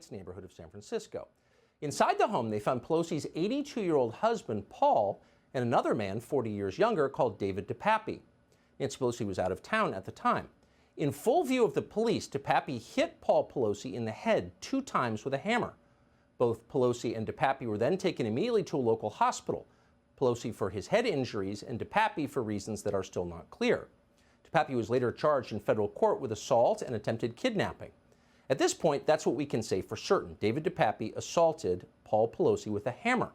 Heights neighborhood of San Francisco. Inside the home, they found Pelosi's 82-year-old husband, Paul, and another man, 40 years younger, called David DePappy. Nancy Pelosi was out of town at the time. In full view of the police, DePappy hit Paul Pelosi in the head 2 times with a hammer. Both Pelosi and DePappy were then taken immediately to a local hospital, Pelosi for his head injuries and DePappy for reasons that are still not clear. DePappy was later charged in federal court with assault and attempted kidnapping. At this point, that's what we can say for certain. David DePappy assaulted Paul Pelosi with a hammer.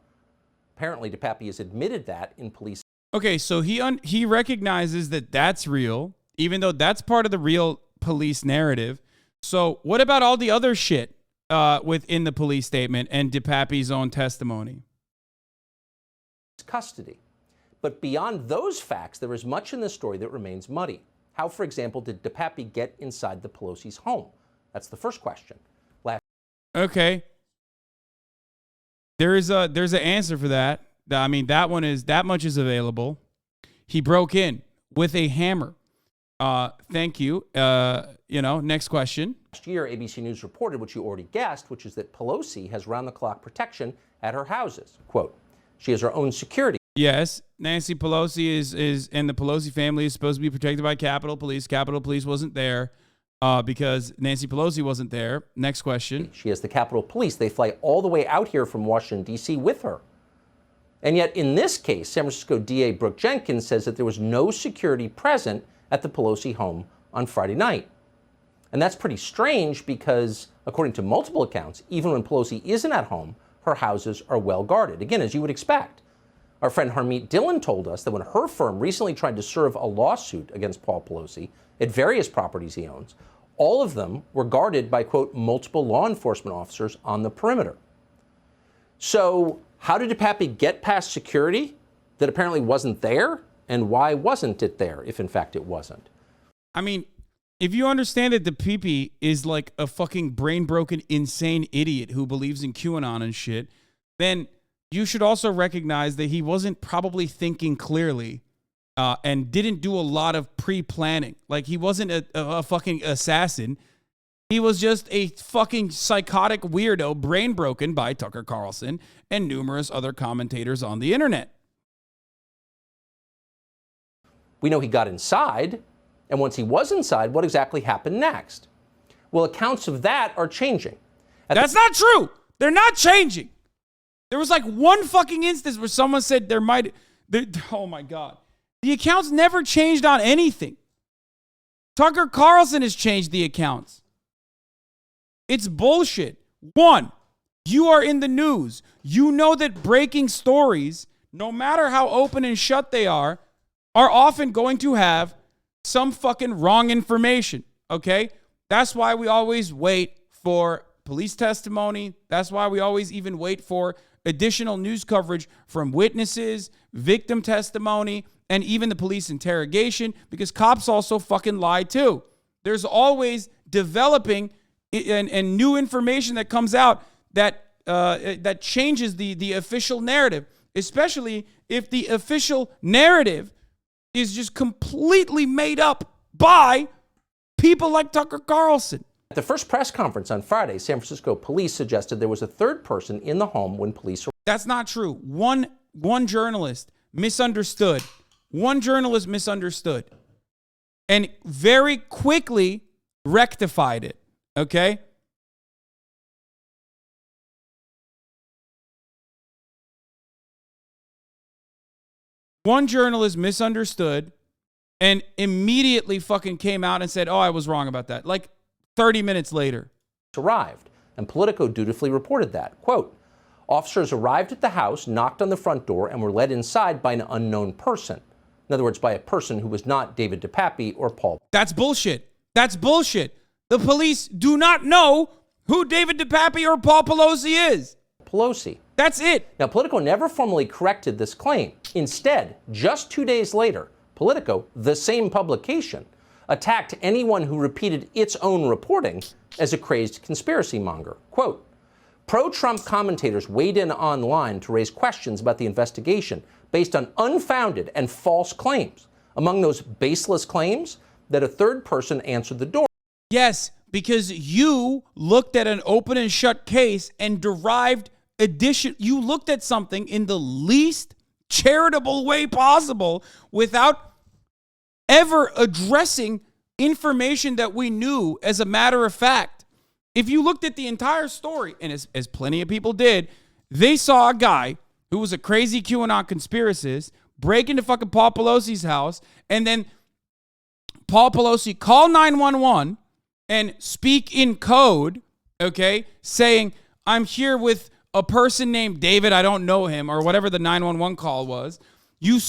Apparently, DePappy has admitted that in police. Okay, so he recognizes that that's real, even though that's part of the real police narrative. So what about all the other shit within the police statement and DePappy's own testimony? Custody. But beyond those facts, there is much in this story that remains muddy. How, for example, did DePappy get inside the Pelosi's home? That's the first question. Okay. There's an answer for that. I mean, that much is available. He broke in with a hammer. Thank you. Next question. Last year, ABC News reported what you already guessed, which is that Pelosi has round-the-clock protection at her houses. Quote, she has her own security. Yes, Nancy Pelosi is and the Pelosi family is supposed to be protected by Capitol Police. Capitol Police wasn't there because Nancy Pelosi wasn't there. Next question. She has the Capitol Police. They fly all the way out here from Washington, D.C. with her. And yet, in this case, San Francisco DA Brooke Jenkins says that there was no security present at the Pelosi home on Friday night. And that's pretty strange because, according to multiple accounts, even when Pelosi isn't at home, her houses are well guarded. Again, as you would expect. Our friend Harmeet Dillon told us that when her firm recently tried to serve a lawsuit against Paul Pelosi at various properties he owns, all of them were guarded by, quote, multiple law enforcement officers on the perimeter. So how did DePappy get past security that apparently wasn't there? And why wasn't it there, if in fact it wasn't? I mean, if you understand that DePappy is like a fucking brain-broken, insane idiot who believes in QAnon and shit, then you should also recognize that he wasn't probably thinking clearly and didn't do a lot of pre-planning. Like, he wasn't a fucking assassin. He was just a fucking psychotic weirdo, brain-broken by Tucker Carlson and numerous other commentators on the internet. We know he got inside, and once he was inside, what exactly happened next? Well, accounts of that are changing. That's not true. They're not changing. There was like one fucking instance where someone said oh my God. The accounts never changed on anything. Tucker Carlson has changed the accounts. It's bullshit. One, you are in the news. You know that breaking stories, no matter how open and shut they are often going to have some fucking wrong information, okay? That's why we always wait for police testimony. That's why we always even wait for additional news coverage from witnesses, victim testimony, and even the police interrogation, because cops also fucking lie too. There's always developing and new information that comes out that changes the official narrative, especially if the official narrative is just completely made up by people like Tucker Carlson. At the first press conference on Friday, San Francisco police suggested there was a third person in the home when police... That's not true. One journalist misunderstood. One journalist misunderstood and very quickly rectified it, okay? One journalist misunderstood and immediately fucking came out and said, oh, I was wrong about that. Like 30 minutes later. Arrived, and Politico dutifully reported that. Quote, officers arrived at the house, knocked on the front door, and were led inside by an unknown person. In other words, by a person who was not David DePappy or Paul. That's bullshit. That's bullshit. The police do not know who David DePappy or Paul Pelosi is. Pelosi. That's it. Now, Politico never formally corrected this claim. Instead, just 2 days later, Politico, the same publication, attacked anyone who repeated its own reporting as a crazed conspiracy monger. Quote, pro-Trump commentators weighed in online to raise questions about the investigation based on unfounded and false claims. Among those baseless claims, that a third person answered the door. Yes, because you looked at an open and shut case and derived you looked at something in the least charitable way possible without ever addressing information that we knew as a matter of fact. If you looked at the entire story, and as plenty of people did, they saw a guy who was a crazy QAnon conspiracist break into fucking Paul Pelosi's house, and then Paul Pelosi call 911 and speak in code, okay, saying, I'm here with a person named David, I don't know him, or whatever the 911 call was. You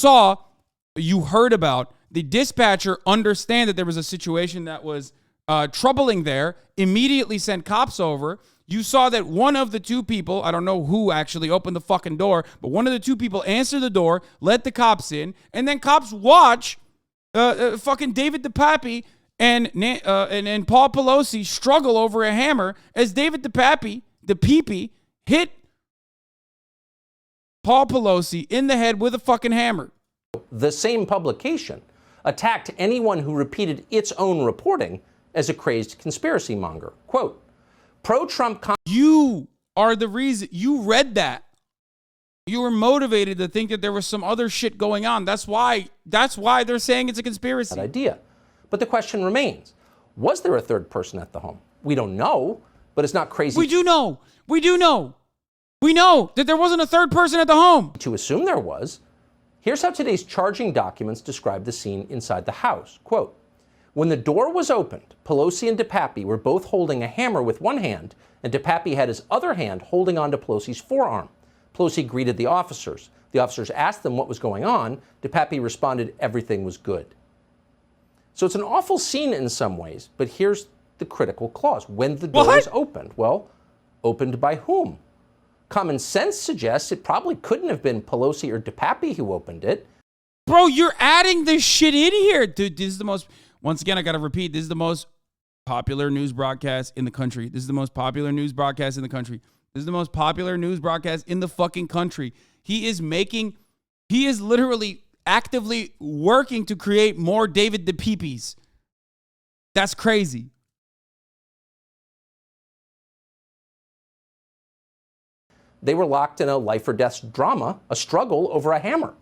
heard about the dispatcher understand that there was a situation that was troubling there, immediately sent cops over. You saw that one of the two people, I don't know who actually opened the fucking door, but one of the two people answered the door, let the cops in, and then cops watch fucking David DePappy and Paul Pelosi struggle over a hammer as David DePappy hit Paul Pelosi in the head with a fucking hammer. The same publication attacked anyone who repeated its own reporting as a crazed conspiracy monger. Quote, pro-Trump... You are the reason. You read that. You were motivated to think that there was some other shit going on. That's why they're saying it's a conspiracy. That idea. But the question remains, was there a third person at the home? We don't know, but it's not crazy. We do know. We know that there wasn't a third person at the home. To assume there was. Here's how today's charging documents describe the scene inside the house. Quote, when the door was opened, Pelosi and DePappy were both holding a hammer with one hand, and DePappy had his other hand holding onto Pelosi's forearm. Pelosi greeted the officers. The officers asked them what was going on. DePappy responded everything was good. So it's an awful scene in some ways, but here's the critical clause. When the door was opened, well, opened by whom? Common sense suggests it probably couldn't have been Pelosi or DePappy who opened it. Bro, you're adding this shit in here. Dude, this is the most, once again, I got to repeat, this is the most popular news broadcast in the country. This is the most popular news broadcast in the country. This is the most popular news broadcast in the fucking country. He is literally actively working to create more David DePappys. That's crazy. They were locked in a life or death drama, a struggle over a hammer.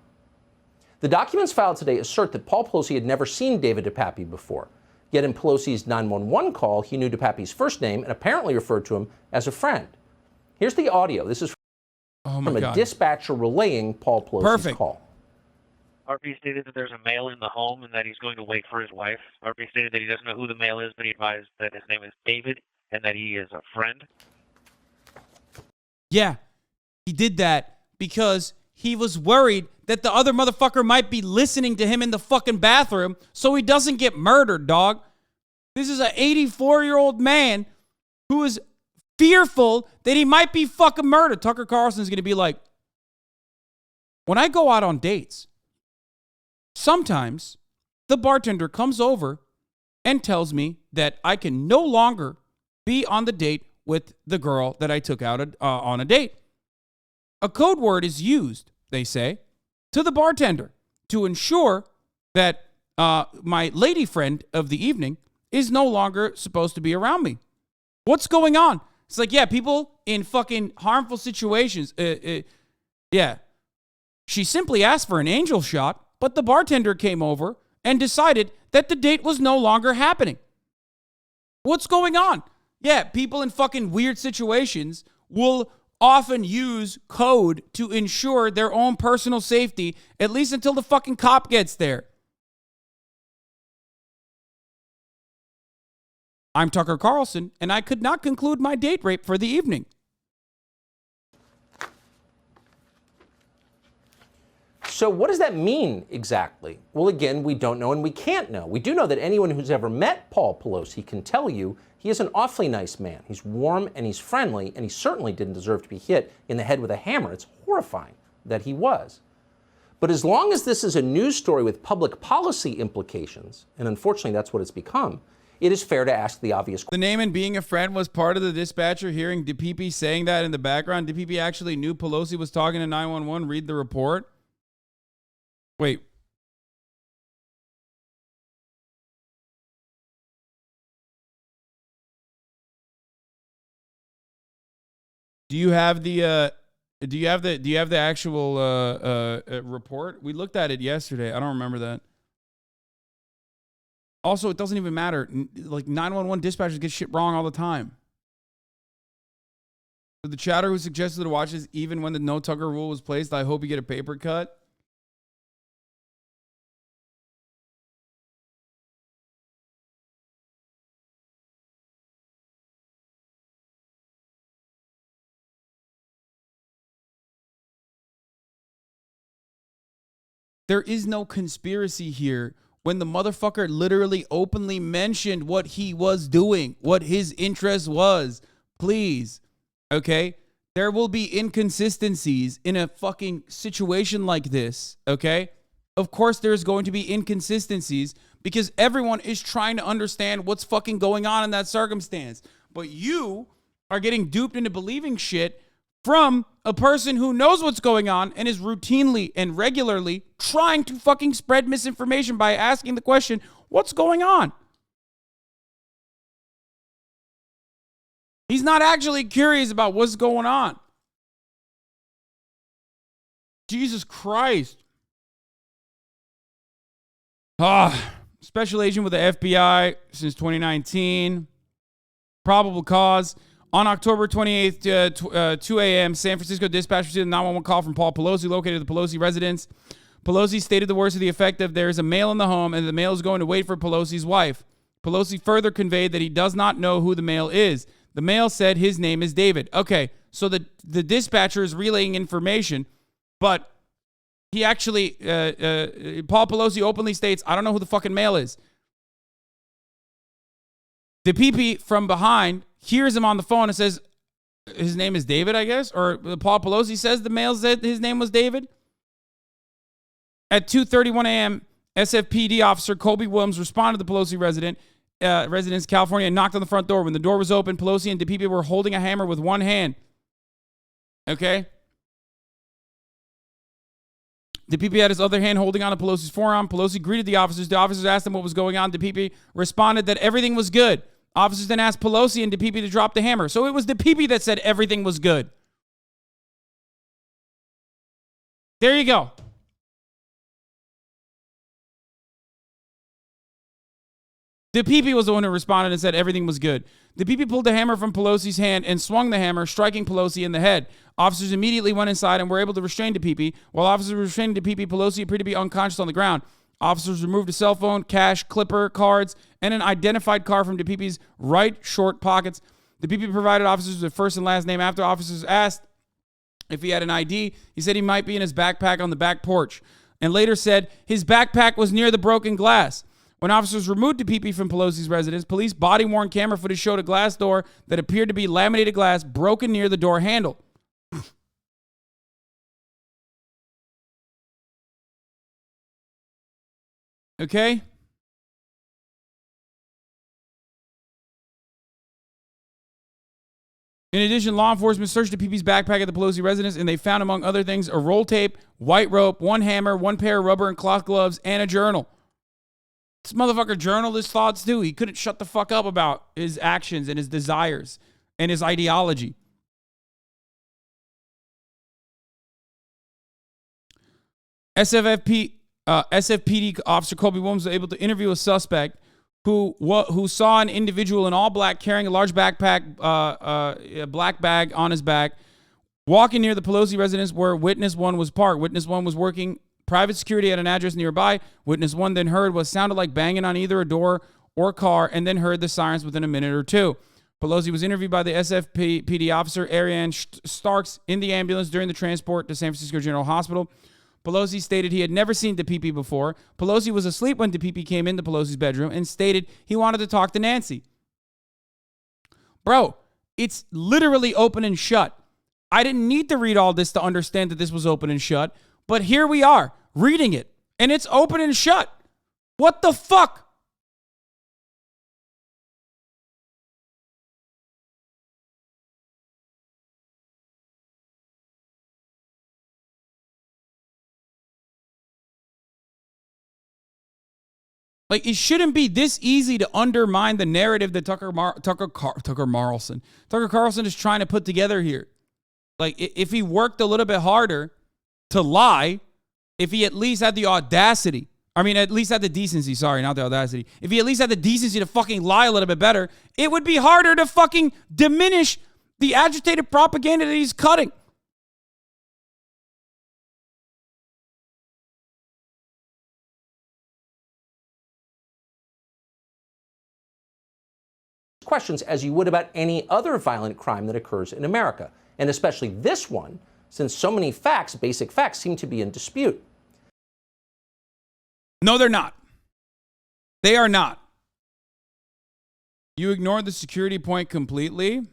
The documents filed today assert that Paul Pelosi had never seen David DePappy before. Yet in Pelosi's 911 call, he knew DePappy's first name and apparently referred to him as a friend. Here's the audio. This is from a dispatcher relaying Paul Pelosi's call. RP stated that there's a male in the home and that he's going to wait for his wife. RP stated that he doesn't know who the male is, but he advised that his name is David and that he is a friend. Yeah, he did that because he was worried that the other motherfucker might be listening to him in the fucking bathroom so he doesn't get murdered, dog. This is an 84-year-old man who is fearful that he might be fucking murdered. Tucker Carlson is going to be like, when I go out on dates, sometimes the bartender comes over and tells me that I can no longer be on the date with the girl that I took out on a date. A code word is used, they say, to the bartender to ensure that my lady friend of the evening is no longer supposed to be around me. What's going on? It's like, yeah, people in fucking harmful situations. Yeah. She simply asked for an angel shot, but the bartender came over and decided that the date was no longer happening. What's going on? Yeah, people in fucking weird situations will often use code to ensure their own personal safety, at least until the fucking cop gets there. I'm Tucker Carlson, and I could not conclude my date rape for the evening. So what does that mean exactly? Well, again, we don't know and we can't know. We do know that anyone who's ever met Paul Pelosi can tell you he is an awfully nice man. He's warm and he's friendly, and he certainly didn't deserve to be hit in the head with a hammer. It's horrifying that he was. But as long as this is a news story with public policy implications, and unfortunately that's what it's become, it is fair to ask the obvious question. The name and being a friend was part of the dispatcher hearing DePappy saying that in the background. DePappy actually knew Pelosi was talking to 911. Read the report. Wait. Do you have the actual report? We looked at it yesterday. I don't remember that. Also, it doesn't even matter. Like 911 dispatchers get shit wrong all the time. So the chatter who suggested to watch this even when the no Tucker rule was placed, I hope you get a paper cut. There is no conspiracy here when the motherfucker literally openly mentioned what he was doing, what his interest was. Please, okay? There will be inconsistencies in a fucking situation like this, okay? Of course there's going to be inconsistencies because everyone is trying to understand what's fucking going on in that circumstance. But you are getting duped into believing shit from a person who knows what's going on and is routinely and regularly trying to fucking spread misinformation by asking the question, what's going on? He's not actually curious about what's going on. Jesus Christ. Special agent with the FBI since 2019. Probable cause. On October 28th, 2 a.m., San Francisco dispatch received a 911 call from Paul Pelosi, located at the Pelosi residence. Pelosi stated the words to the effect of, there is a male in the home, and the male is going to wait for Pelosi's wife. Pelosi further conveyed that he does not know who the male is. The male said his name is David. Okay, so the dispatcher is relaying information, but he actually, Paul Pelosi openly states, I don't know who the fucking male is. The PP from behind hears him on the phone and says, his name is David, I guess? Or Paul Pelosi says the male said his name was David? At 2:31 a.m., SFPD officer Colby Williams responded to the Pelosi residence, California, and knocked on the front door. When the door was open, Pelosi and DPP were holding a hammer with one hand. Okay? DPP had his other hand holding on to Pelosi's forearm. Pelosi greeted the officers. The officers asked him what was going on. DPP responded that everything was good. Officers then asked Pelosi and DPP to drop the hammer. So it was DPP that said everything was good. There you go. DPP was the one who responded and said everything was good. DPP pulled the hammer from Pelosi's hand and swung the hammer, striking Pelosi in the head. Officers immediately went inside and were able to restrain DPP. While officers were restraining DPP, Pelosi appeared to be unconscious on the ground. Officers removed a cell phone, cash, clipper, cards, and an identified card from DPP's right short pockets. DPP provided officers with first and last name. After officers asked if he had an ID, he said he might be in his backpack on the back porch, and later said his backpack was near the broken glass. When officers removed DPP from Pelosi's residence, police body-worn camera footage showed a glass door that appeared to be laminated glass broken near the door handle. Okay? In addition, law enforcement searched DPP's backpack at the Pelosi residence, and they found, among other things, a roll tape, white rope, one hammer, one pair of rubber and cloth gloves, and a journal. This motherfucker journaled his thoughts too. He couldn't shut the fuck up about his actions and his desires and his ideology. SFPD officer Colby Williams was able to interview a suspect who saw an individual in all black carrying a large backpack, a black bag on his back, walking near the Pelosi residence where Witness 1 was parked. Witness 1 was working private security at an address nearby. Witness 1 then heard what sounded like banging on either a door or car, and then heard the sirens within a minute or two. Pelosi was interviewed by the SFPD officer Ariane Starks in the ambulance during the transport to San Francisco General Hospital. Pelosi stated he had never seen DPP before. Pelosi was asleep when DPP came into Pelosi's bedroom and stated he wanted to talk to Nancy. Bro, it's literally open and shut. I didn't need to read all this to understand that this was open and shut, but here we are, reading it, and it's open and shut. What the fuck? Like, it shouldn't be this easy to undermine the narrative that Tucker Carlson is trying to put together here. Like, if he worked a little bit harder to lie, if he at least had the audacity, at least had the decency, sorry, not the audacity. If he at least had the decency to fucking lie a little bit better, it would be harder to fucking diminish the agitated propaganda that he's cutting. Questions as you would about any other violent crime that occurs in America, and especially this one, since so many facts, basic facts, seem to be in dispute. No, they're not. They are not. You ignored the security point completely.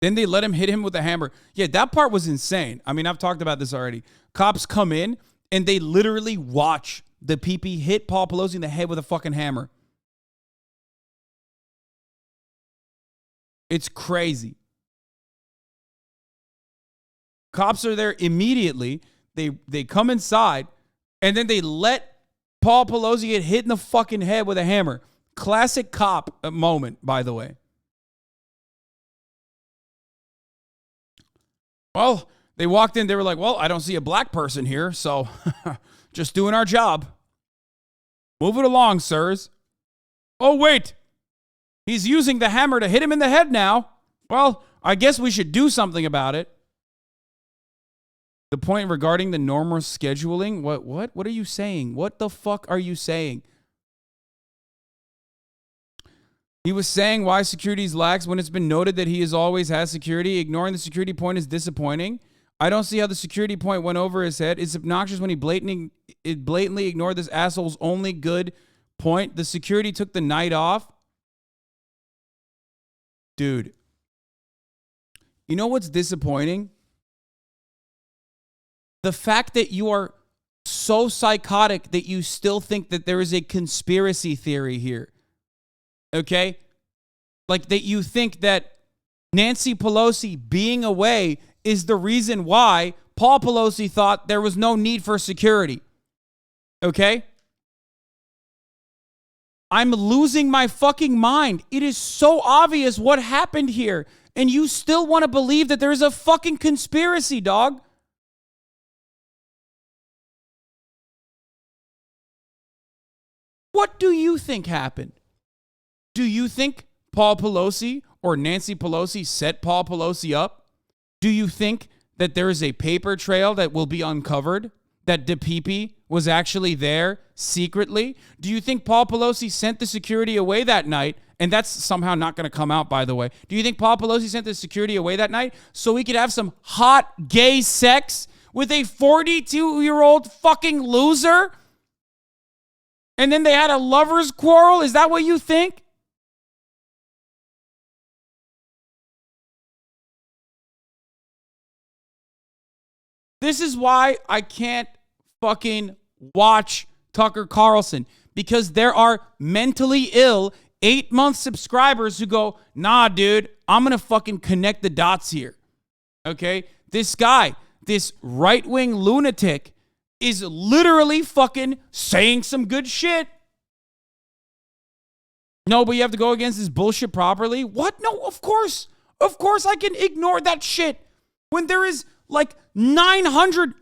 Then they let him hit him with a hammer. Yeah, that part was insane. I've talked about this already. Cops come in and they literally watch the PP hit Paul Pelosi in the head with a fucking hammer. It's crazy. Cops are there immediately. They come inside, and then they let Paul Pelosi get hit in the fucking head with a hammer. Classic cop moment, by the way. Well, they walked in. They were like, well, I don't see a black person here, so just doing our job. Move it along, sirs. Oh, wait. He's using the hammer to hit him in the head now. Well, I guess we should do something about it. The point regarding the normal scheduling, what are you saying? What the fuck are you saying? He was saying why security is lax when it's been noted that he has always has security. Ignoring the security point is disappointing. I don't see how the security point went over his head. It's obnoxious when he blatantly ignored this asshole's only good point. The security took the night off. Dude, you know what's disappointing? The fact that you are so psychotic that you still think that there is a conspiracy theory here. Okay? Like that you think that Nancy Pelosi being away is the reason why Paul Pelosi thought there was no need for security. Okay? I'm losing my fucking mind. It is so obvious what happened here. And you still want to believe that there's a fucking conspiracy, dog. What do you think happened? Do you think Paul Pelosi or Nancy Pelosi set Paul Pelosi up? Do you think that there is a paper trail that will be uncovered? That DePipe was actually there secretly? Do you think Paul Pelosi sent the security away that night? And that's somehow not going to come out, by the way. Do you think Paul Pelosi sent the security away that night so we could have some hot gay sex with a 42-year-old fucking loser? And then they had a lover's quarrel? Is that what you think? This is why I can't fucking watch Tucker Carlson, because there are mentally ill 8-month subscribers who go, nah, dude, I'm going to fucking connect the dots here. Okay? This guy, this right-wing lunatic is literally fucking saying some good shit. No, but you have to go against this bullshit properly? What? No, of course. Of course I can ignore that shit. When there is like 900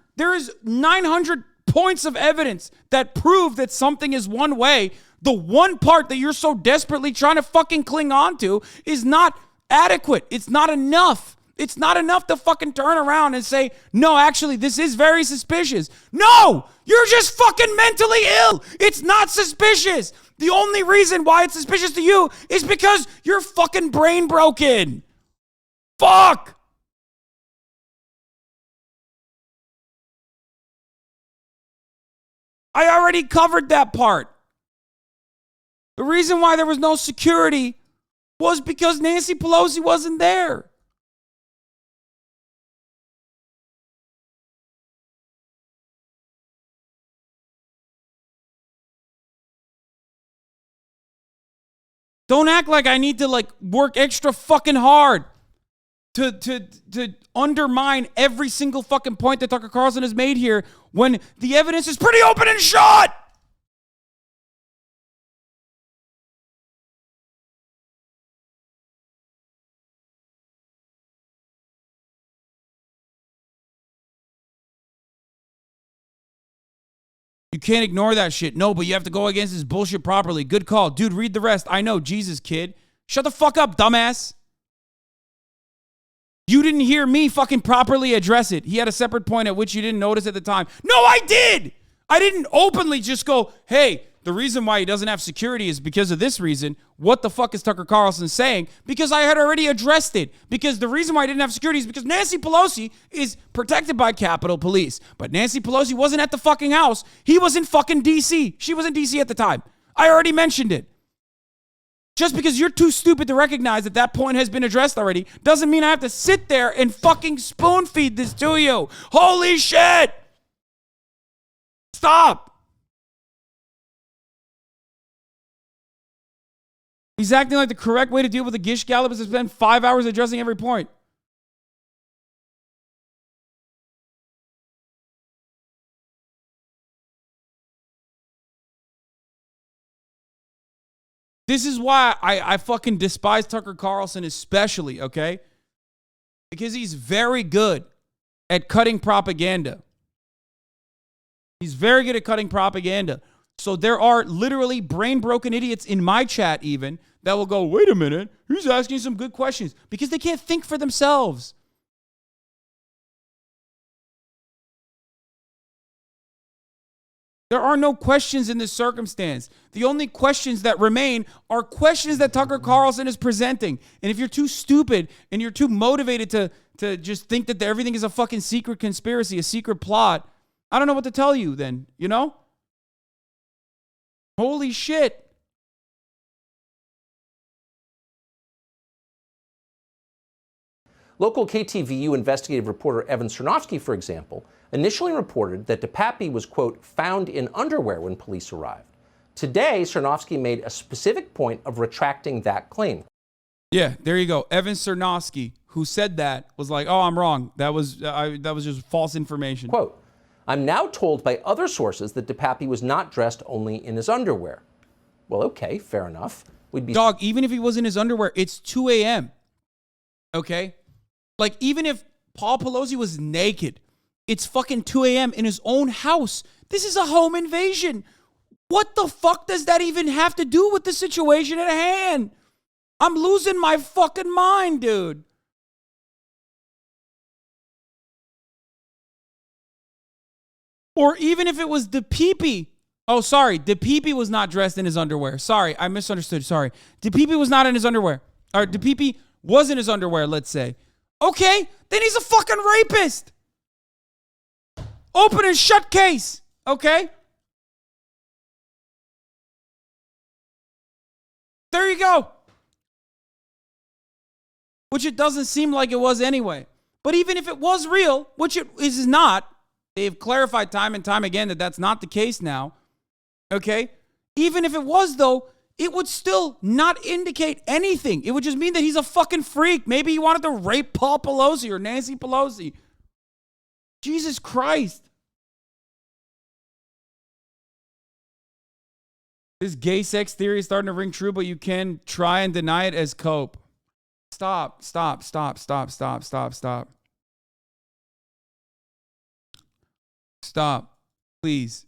points of evidence that prove that something is one way. The one part that you're so desperately trying to fucking cling on to is not adequate. It's not enough. It's not enough to fucking turn around and say, no, actually, this is very suspicious. No, you're just fucking mentally ill. It's not suspicious. The only reason why it's suspicious to you is because you're fucking brain broken. Fuck. I already covered that part. The reason why there was no security was because Nancy Pelosi wasn't there. Don't act like I need to work extra fucking hard to undermine every single fucking point that Tucker Carlson has made here when the evidence is pretty open and shut. You can't ignore that shit. No, but you have to go against this bullshit properly. Good call. Dude, read the rest. I know. Jesus, kid. Shut the fuck up, dumbass. You didn't hear me fucking properly address it. He had a separate point at which you didn't notice at the time. No, I did. I didn't openly just go, hey, the reason why he doesn't have security is because of this reason. What the fuck is Tucker Carlson saying? Because I had already addressed it. Because the reason why I didn't have security is because Nancy Pelosi is protected by Capitol Police. But Nancy Pelosi wasn't at the fucking house. He was in fucking D.C. She was in D.C. at the time. I already mentioned it. Just because you're too stupid to recognize that that point has been addressed already doesn't mean I have to sit there and fucking spoon feed this to you. Holy shit! Stop! He's acting like the correct way to deal with a Gish Gallop is to spend 5 hours addressing every point. This is why I fucking despise Tucker Carlson especially, okay? Because he's very good at cutting propaganda. He's very good at cutting propaganda. So there are literally brain-broken idiots in my chat even that will go, wait a minute, he's asking some good questions. Because they can't think for themselves. There are no questions in this circumstance. The only questions that remain are questions that Tucker Carlson is presenting. And if you're too stupid and you're too motivated to just think that everything is a fucking secret conspiracy, a secret plot, I don't know what to tell you then, you know? Holy shit. Local KTVU investigative reporter Evan Cernovsky, for example, initially reported that DePappy was, quote, found in underwear when police arrived. Today, Cernovsky made a specific point of retracting that claim. Yeah, there you go. Evan Cernovsky, who said that, was like, oh, I'm wrong. That was just false information. Quote, I'm now told by other sources that DePappy was not dressed only in his underwear. Well, okay, fair enough. Dog, even if he was in his underwear, it's 2 a.m. Okay? Like, even if Paul Pelosi was naked, it's fucking 2 a.m. in his own house. This is a home invasion. What the fuck does that even have to do with the situation at hand? I'm losing my fucking mind, dude. Or even if it was DePappy. Oh, sorry. DePappy was not dressed in his underwear. Sorry, I misunderstood. Sorry. DePappy was not in his underwear. Or DePappy was in his underwear, let's say. Okay, then he's a fucking rapist. Open and shut case. Okay? There you go. Which it doesn't seem like it was anyway. But even if it was real, which it is not, they've clarified time and time again that that's not the case now. Okay? Even if it was, though, it would still not indicate anything. It would just mean that he's a fucking freak. Maybe he wanted to rape Paul Pelosi or Nancy Pelosi. Jesus Christ. This gay sex theory is starting to ring true, but you can try and deny it as cope. Stop. Stop. Please.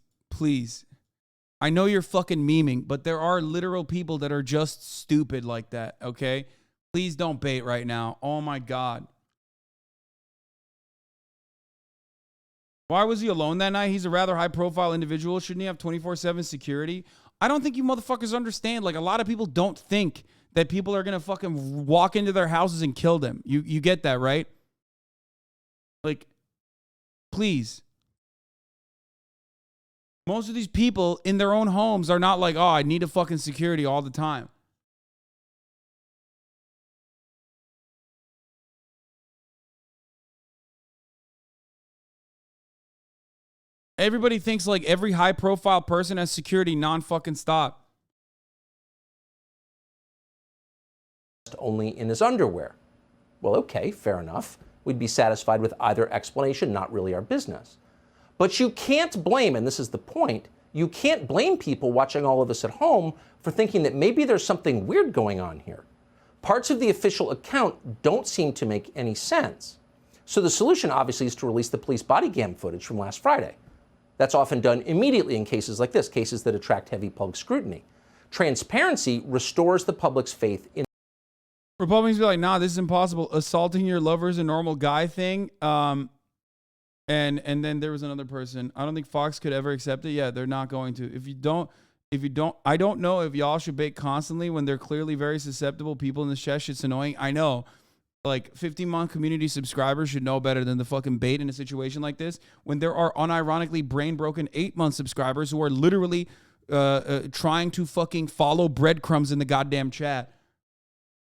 I know you're fucking memeing, but there are literal people that are just stupid like that, okay? Please don't bait right now. Oh my God. Why was he alone that night? He's a rather high-profile individual. Shouldn't he have 24/7 security? I don't think you motherfuckers understand. Like, a lot of people don't think that people are going to fucking walk into their houses and kill them. You get that, right? Like, please. Most of these people in their own homes are not like, oh, I need a fucking security all the time. Everybody thinks like every high-profile person has security non-fucking stop. Only in his underwear. Well, okay, fair enough. We'd be satisfied with either explanation, not really our business. But you can't blame, and this is the point, you can't blame people watching all of this at home for thinking that maybe there's something weird going on here. Parts of the official account don't seem to make any sense. So the solution, obviously, is to release the police body cam footage from last Friday. That's often done immediately in cases like this, cases that attract heavy public scrutiny. Transparency restores the public's faith in. Republicans be like, nah, this is impossible. Assaulting your lover is a normal guy thing. And then there was another person. I don't think Fox could ever accept it. Yeah, they're not going to. If you don't, I don't know if y'all should bait constantly when they're clearly very susceptible people in this chat. Shit's annoying. I know. Like 15-month community subscribers should know better than the fucking bait in a situation like this when there are unironically brain-broken 8-month subscribers who are literally trying to fucking follow breadcrumbs in the goddamn chat.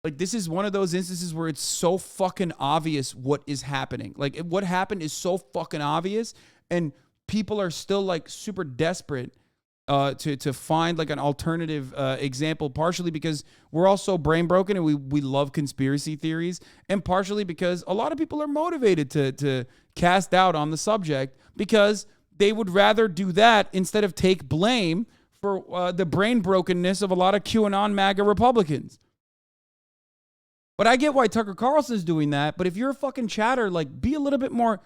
Like, this is one of those instances where it's so fucking obvious what is happening. Like, what happened is so fucking obvious, and people are still, like, super desperate to find, like, an alternative example, partially because we're all so brain broken and we love conspiracy theories, and partially because a lot of people are motivated to cast doubt on the subject because they would rather do that instead of take blame for the brain brokenness of a lot of QAnon MAGA Republicans. But I get why Tucker Carlson's doing that. But if you're a fucking chatter, like, be a little bit more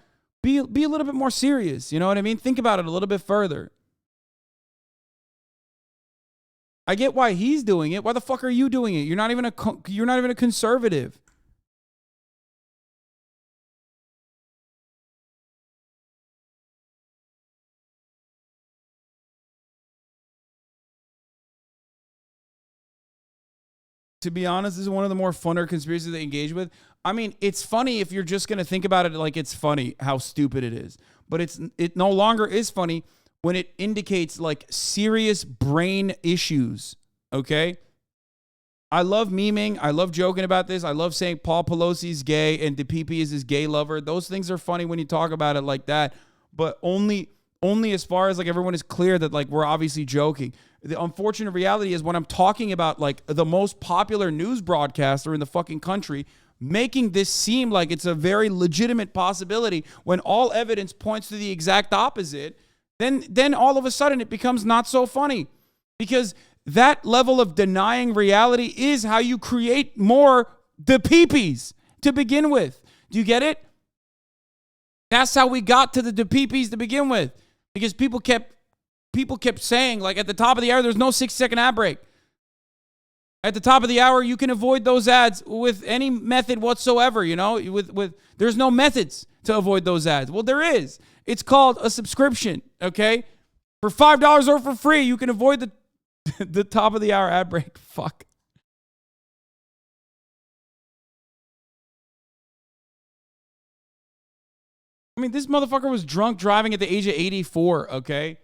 serious. You know what I mean? Think about it a little bit further. I get why he's doing it. Why the fuck are you doing it? You're not even a conservative. To be honest, this is one of the more funner conspiracies they engage with. I mean, it's funny if you're just going to think about it like it's funny, how stupid it is. But it no longer is funny when it indicates like serious brain issues, okay? I love memeing. I love joking about this. I love saying Paul Pelosi's gay and DePP is his gay lover. Those things are funny when you talk about it like that, but only as far as like everyone is clear that like we're obviously joking. The unfortunate reality is when I'm talking about like the most popular news broadcaster in the fucking country making this seem like it's a very legitimate possibility when all evidence points to the exact opposite, then all of a sudden it becomes not so funny because that level of denying reality is how you create more the peepees to begin with. Do you get it? That's how we got to the peepees to begin with because people kept saying, like, at the top of the hour, there's no 6-second ad break. At the top of the hour, you can avoid those ads with any method whatsoever, you know? There's no methods to avoid those ads. Well, there is. It's called a subscription, okay? For $5 or for free, you can avoid the top of the hour ad break. Fuck. I mean, this motherfucker was drunk driving at the age of 84, okay?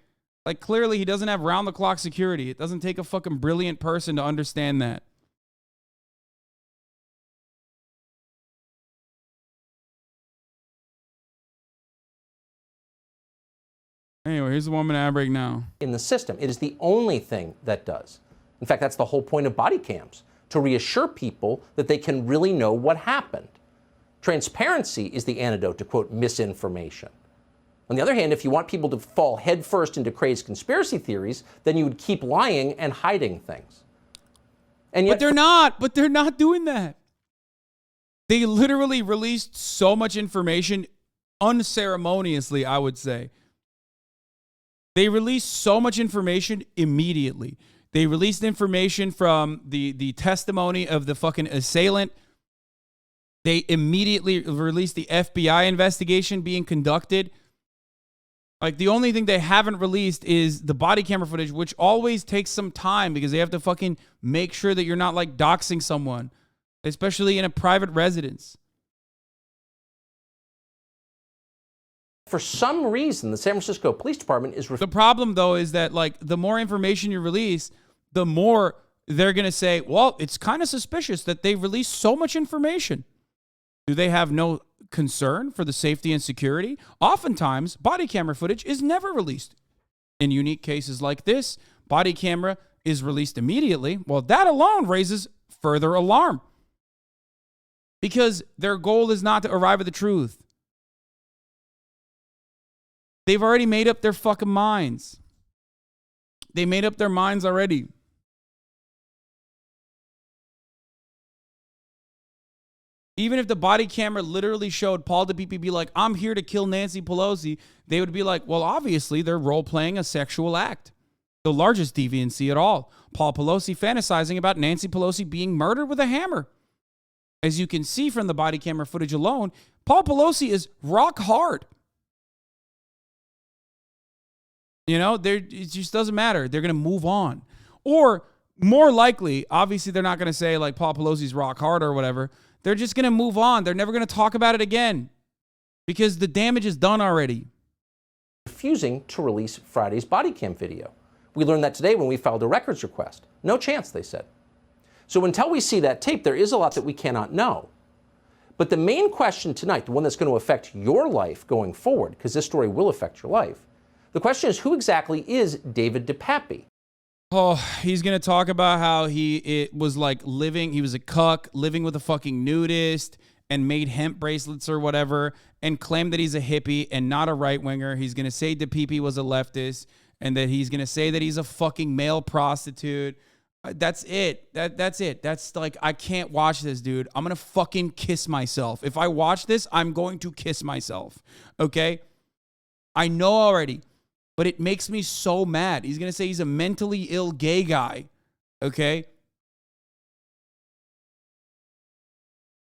Like, clearly he doesn't have round-the-clock security. It doesn't take a fucking brilliant person to understand that. Anyway, here's the 1-minute ad break now. In the system. It is the only thing that does. In fact, that's the whole point of body cams, to reassure people that they can really know what happened. Transparency is the antidote to, quote, misinformation. On the other hand, if you want people to fall headfirst into crazed conspiracy theories, then you would keep lying and hiding things. And yet, But they're not doing that. They literally released so much information unceremoniously, I would say. They released so much information immediately. They released information from the testimony of the fucking assailant. They immediately released the FBI investigation being conducted. Like, the only thing they haven't released is the body camera footage, which always takes some time because they have to fucking make sure that you're not, like, doxing someone, especially in a private residence. For some reason, the San Francisco Police Department is... The problem, though, is that, like, the more information you release, the more they're going to say, well, it's kind of suspicious that they released so much information. Do they have no concern for the safety and security? Oftentimes, body camera footage is never released. In unique cases like this, body camera is released immediately. Well, that alone raises further alarm because their goal is not to arrive at the truth. They've already made up their fucking minds. They made up their minds already. Even if the body camera literally showed Paul DePipe be like, I'm here to kill Nancy Pelosi, they would be like, well, obviously they're role-playing a sexual act. The largest deviancy at all. Paul Pelosi fantasizing about Nancy Pelosi being murdered with a hammer. As you can see from the body camera footage alone, Paul Pelosi is rock hard. You know, it just doesn't matter. They're going to move on. Or more likely, obviously they're not going to say like Paul Pelosi's rock hard or whatever. They're just going to move on. They're never going to talk about it again because the damage is done already. Refusing to release Friday's body cam video. We learned that today when we filed a records request. No chance, they said. So until we see that tape, there is a lot that we cannot know. But the main question tonight, the one that's going to affect your life going forward, because this story will affect your life, the question is, who exactly is David DePape? Oh, he's going to talk about how he was a cuck, living with a fucking nudist, and made hemp bracelets or whatever, and claimed that he's a hippie and not a right-winger. He's going to say DePape was a leftist, and that he's going to say that he's a fucking male prostitute. That's it. That's it. That's like, I can't watch this, dude. I'm going to fucking kiss myself. If I watch this, I'm going to kiss myself. Okay? I know already, but it makes me so mad. He's going to say he's a mentally ill gay guy. Okay?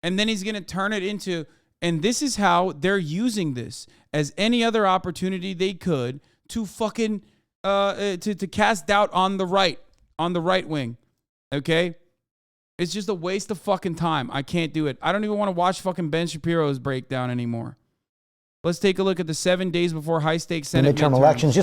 And then he's going to turn it into, and this is how they're using this as any other opportunity they could to fucking, to cast doubt on the right wing. Okay? It's just a waste of fucking time. I can't do it. I don't even want to watch fucking Ben Shapiro's breakdown anymore. Let's take a look at the 7 days before high-stakes Senate midterm elections.